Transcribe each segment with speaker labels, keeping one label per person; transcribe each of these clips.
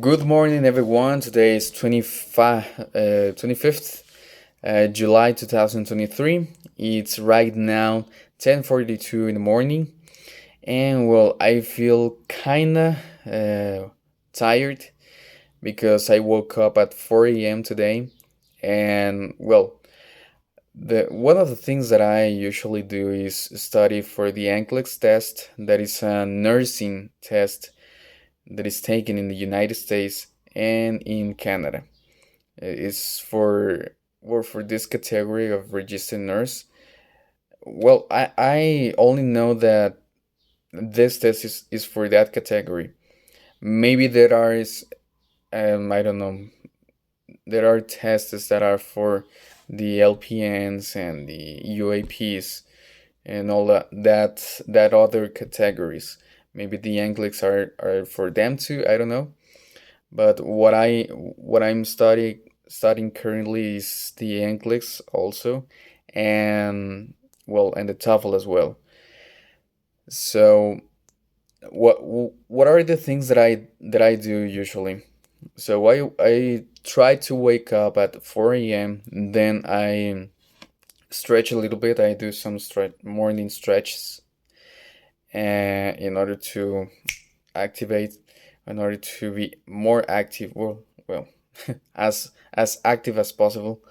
Speaker 1: Good morning, everyone. Today is 25th July 2023. It's right now 10:42 in the morning, and well, I feel kinda tired because I woke up at 4 a.m. today, and well, the one of the things that I usually do is study for the NCLEX test. That is a nursing test that is taken in the United States and in Canada. It's for this category of registered nurse. Well, I only know that this test is for that category. Maybe there are I don't know, there are tests that are for the LPNs and the UAPs and all that other categories. Maybe the NCLEX are for them too. I don't know. But what I'm studying currently is the NCLEX also, and well, and the TOEFL as well. So what are the things that I do usually? So I try to wake up at 4 a.m. Then I stretch a little bit. I do some morning stretches, in order to activate, in order to be more active. Well, as active as possible.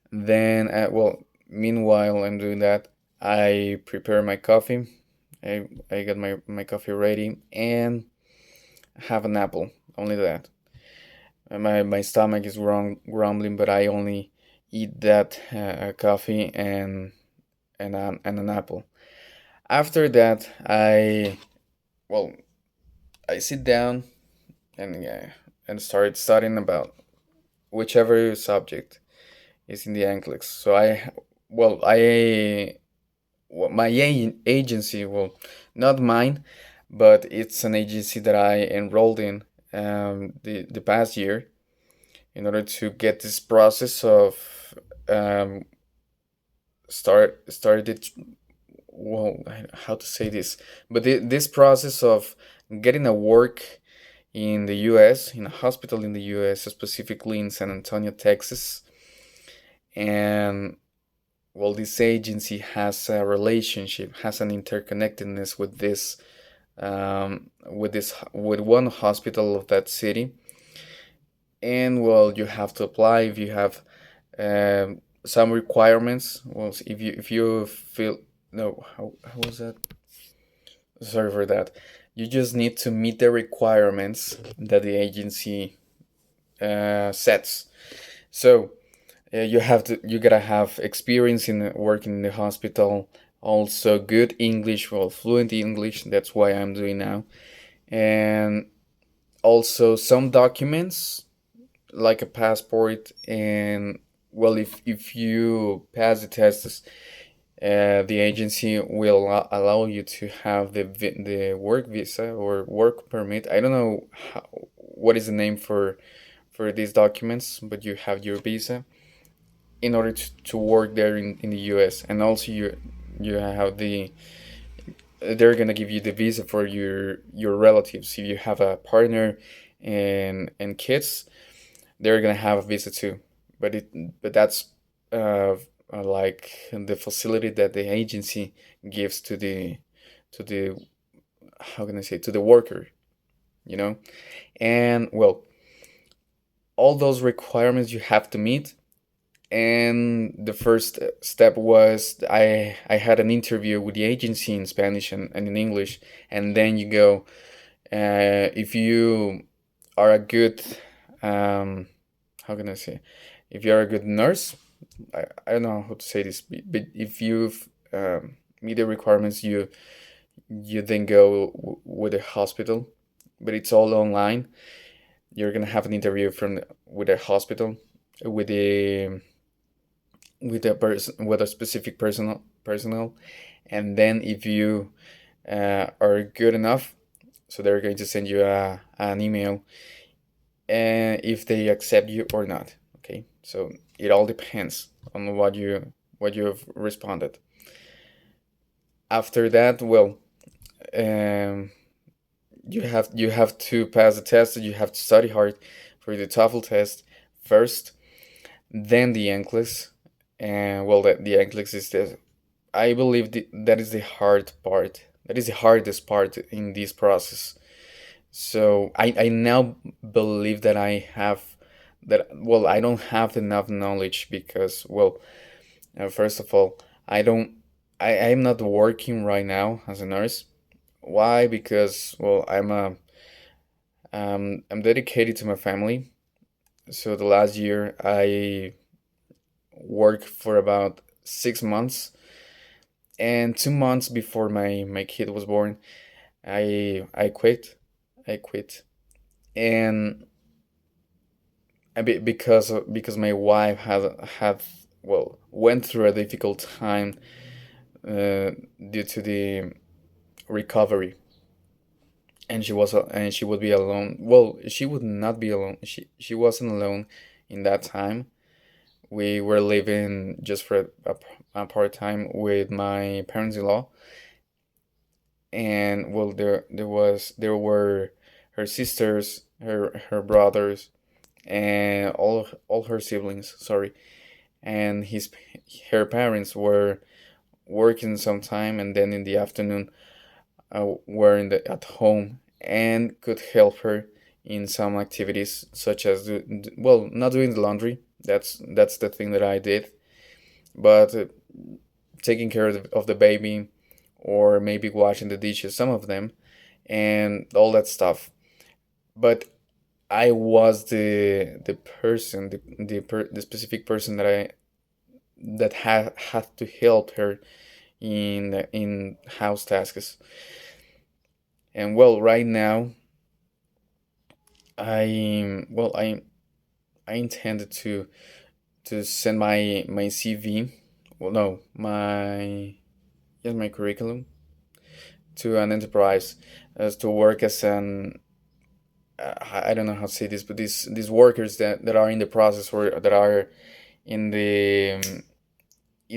Speaker 1: Then, meanwhile I'm doing that, I prepare my coffee. I get my coffee ready and have an apple. Only that. My stomach is grumbling, but I only eat that coffee and an apple. After that, well I sit down and and start studying about whichever subject is in the NCLEX. So my agency, well, not mine, but it's an agency that I enrolled in the past year in order to get this process of um, started. Well, how to say this, but this process of getting a work in the US, in a hospital in the US, specifically in San Antonio, Texas. And well, this agency has a relationship, has an interconnectedness with one hospital of that city. And well, you have to apply if you have some requirements. Well, if you feel, no, how was that? Sorry for that. You just need to meet the requirements that the agency sets. So you gotta have experience in working in the hospital, also good English, well, fluent English. That's why I'm doing now, and also some documents like a passport. And well, if you pass the tests, the agency will allow you to have the work visa or work permit. I don't know what is the name for these documents, but you have your visa in order to work there in the US. And also you have they're gonna give you the visa for your relatives. If you have a partner and kids, they're gonna have a visa too. But that's uh, like the facility that the agency gives to the how can I say, to the worker, you know. And well, all those requirements you have to meet. And the first step was I had an interview with the agency in Spanish and in English. And then you go, if you are a good, how can I say, if you are a good nurse, I don't know how to say this, but if you've meet the requirements, you then go with the hospital. But it's all online. You're gonna have an interview with the hospital, with the with a person, with a specific personnel. And then if you are good enough, so they're going to send you an email, if they accept you or not. Okay, so it all depends on what you have responded. After that, well, um, you have to pass the test. You have to study hard for the TOEFL test first, then the NCLEX, and well, the NCLEX is the I believe that is the hard part. That is the hardest part in this process. So I now believe that I don't have enough knowledge because, well, first of all, I don't, I'm not working right now as a nurse. Why? Because, well, I'm dedicated to my family. So the last year I worked for about 6 months, and 2 months before my kid was born, I quit. I quit, and because my wife had well went through a difficult time due to the recovery, and she would be alone. Well, she would not be alone. She wasn't alone in that time. We were living just for a part time with my parents-in-law, and well, there were her sisters, her brothers, and all her siblings. Sorry, and her parents were working sometime, and then in the afternoon were at home and could help her in some activities such as well, not doing the laundry. That's the thing that I did, but taking care of the baby, or maybe washing the dishes, some of them, and all that stuff. But I was the person, the specific person that had to help her in house tasks. And well, right now I intended to send my CV. Well, no, my curriculum to an enterprise as to work as an I don't know how to say this, but these workers that are in the process, or that are in the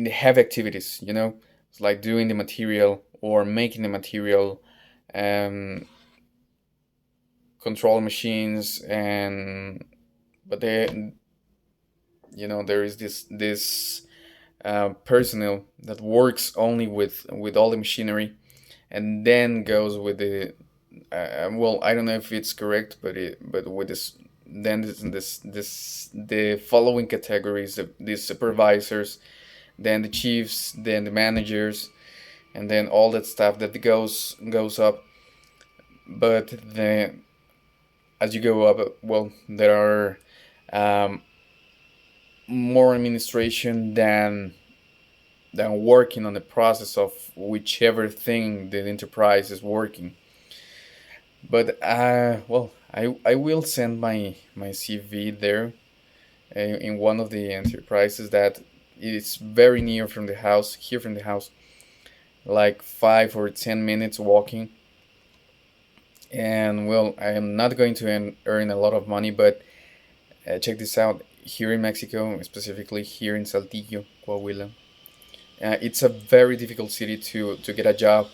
Speaker 1: heavy activities, it's like doing the material or making the material, um, control machines, and but there is this personnel that works only with all the machinery, and then goes with the well, I don't know if it's correct, but with this, then the following categories: the supervisors, then the chiefs, then the managers, and then all that stuff that goes up. But then as you go up, well, there are um, more administration than working on the process of whichever thing the enterprise is working. But well, I will send my CV there, in one of the enterprises that is very near from the house, here from the house, like 5 or 10 minutes walking. And well, I am not going to earn a lot of money, but check this out. Here in Mexico, specifically here in Saltillo, Coahuila, it's a very difficult city to get a job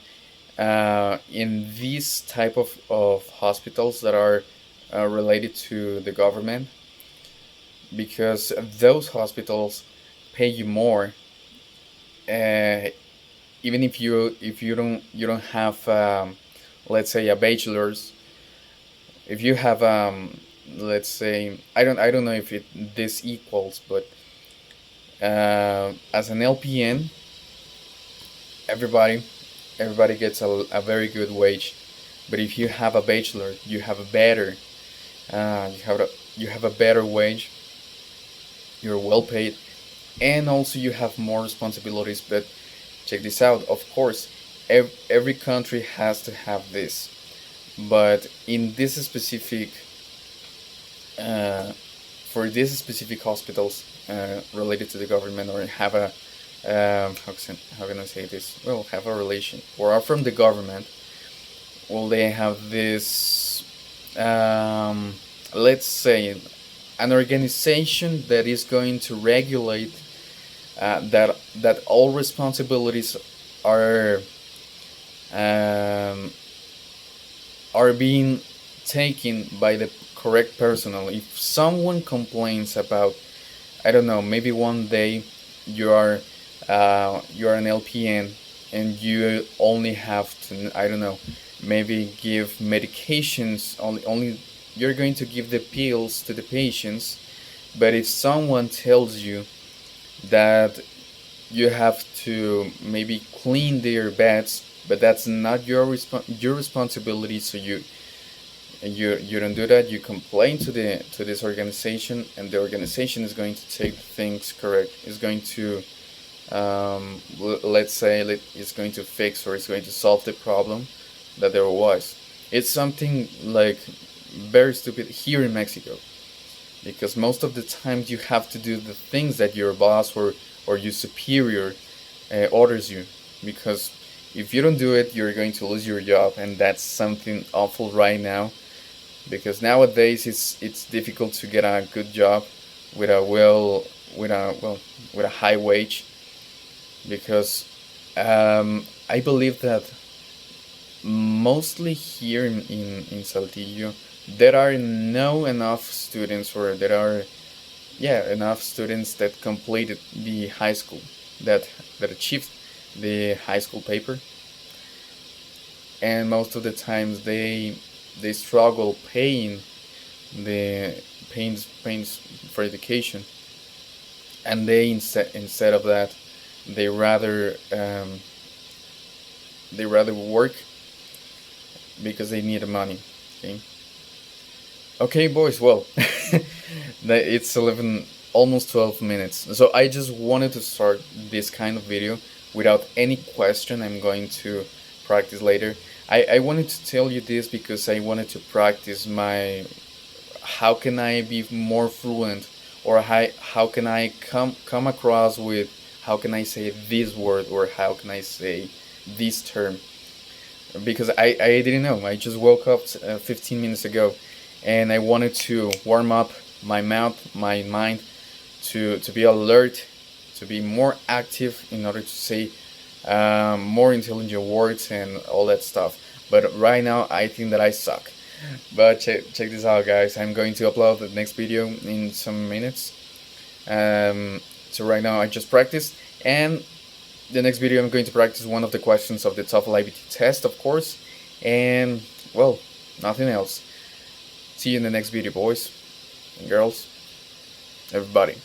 Speaker 1: in these type of hospitals that are related to the government, because those hospitals pay you more, uh, even if you don't have, let's say, a bachelor's. If you have, let's say, I don't know if this equals, but as an LPN, everybody everybody gets a very good wage. But if you have a bachelor, you have a better you have a better wage. You're well paid, and also you have more responsibilities. But check this out. Of course, every country has to have this, but in this specific uh, for these specific hospitals related to the government, or have a how can I say this? Well, have a relation or are from the government. Well, they have this, let's say, an organization that is going to regulate that all responsibilities are um, are being taken by the correct personnel. If someone complains about, I don't know, maybe one day you are you are an LPN and you only have to, I don't know, maybe give medications, only you're going to give the pills to the patients. But if someone tells you that you have to maybe clean their beds, but that's not your responsibility, so you don't do that. You complain to this organization, and the organization is going to take things correct. Is going to let's say it's going to fix, or it's going to solve the problem that there was. It's something like very stupid here in Mexico, because most of the times you have to do the things that your boss or your superior orders you, because if you don't do it, you're going to lose your job, and that's something awful right now, because nowadays it's difficult to get a good job with a with a high wage, because I believe that mostly here in Saltillo there are no enough students, or there are, yeah, enough students that completed the high school, that achieved the high school paper, and most of the times they struggle paying the pains for education, and they instead of that they rather work because they need the money. Okay, okay, boys. Well, it's 11, almost 12 minutes. So I just wanted to start this kind of video without any question. I'm going to practice later. I wanted to tell you this because I wanted to practice my, how can I be more fluent, or how can I come across with, how can I say this word, or how can I say this term, because I didn't know. I just woke up 15 minutes ago, and I wanted to warm up my mouth, my mind, to be alert, to be more active in order to say more intelligent words and all that stuff. But right now, I think that I suck. But check this out, guys. I'm going to upload the next video in some minutes. So right now, I just practiced, and the next video I'm going to practice one of the questions of the TOEFL IBT test, of course, and well, nothing else. See you in the next video, boys and girls, everybody.